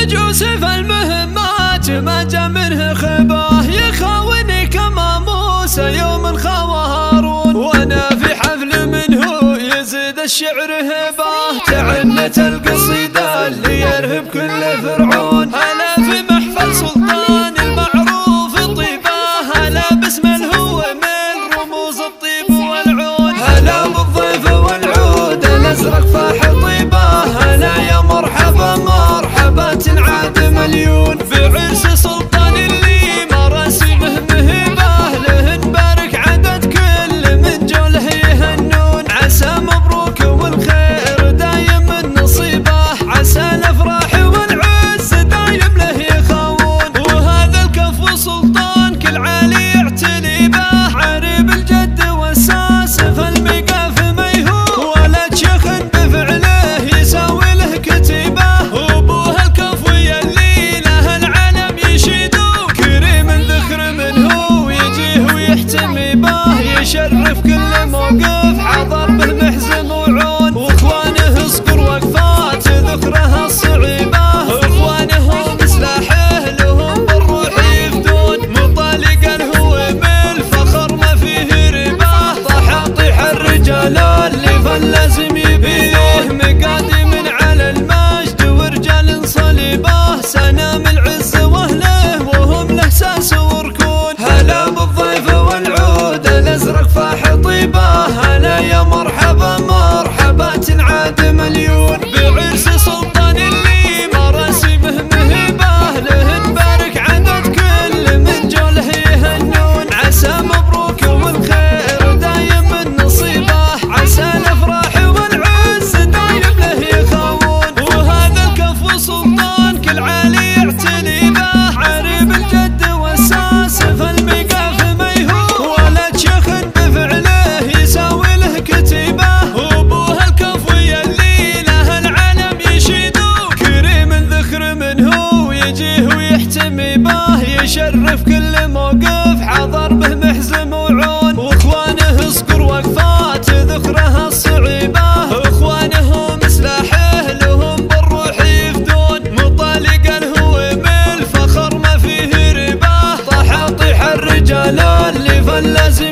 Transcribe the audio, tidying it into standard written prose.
يوسف المهمات ما جا منه خباه، يخاوني كما موسى يوم خاوى هارون. وانا في حفل منه يزيد الشعر هباه، تعنت القصيدة اللي يرهب كل فرعون. هلا في محفل سلطان المعروف طيبه، هلا باسم الهو من رموز الطيب والعون. هلا بالضيف والعود الازرق فاح طيبه، هلا يا مرحبا مرحبا تنعاد مليون. في عرس سلطان اللي مراسمه مهبه، له نبارك عدد كل من جوله يهنون. عسى مبروك والخير دايم النصيبه، عسى الافراح والعز دايم له يخاون. وهذا الكفو سلطان كل عالي يعتني به، عريب الجد والساس فالمقاف ما يهون. ولد شيخ بفعله يساوي له كتيبه، وابوه الكفو يلي له العالم يشيدون. كريم ذكر منه يجيه ويحتمي به، يشرف كل موقف حضر به محزن وعون. واخوانه اذكر وقفات ذكرها الصعيبه، اخوانه بسلاحه لهم بالروح يفدون. مطالقا هو بالفخر ما فيه رباه، طيح الرجال اللي فلازم يبيه. مقادم على المجد ورجال صليبه، سنام العز واهله وهم له ساس وركون. هلا بالضيف والعود الازرق فاح طيبه، هلا يا مرحبا مرحبا تنعاد مليون. بعرس سلطان اللي مراسمه مهبه، له نبارك عدد كل من جوله يهنون. عسى مبروك والخير دايم النصيبه، عسى الافراح والعز دايم له يخاون. وهذا الكفو سلطان كل عالي يعتني به، عريب الجد والساس فالمقاف ما يهون. ولد شيخ بفعله يساوي له كتيبه، وابوه الكفو يلي له العالم يشيدون. كريم ذكر منه يجيه ويحتمي به، يشرف كل موقف حضر به محزن وعون. واخوانه اذكر وقفات ذكرها الصعيبه، اخوانه مسلاحه لهم بالروح يفدون. مطالقا هو بالفخر ما فيه رباه، طيح الرجال اللي فلازم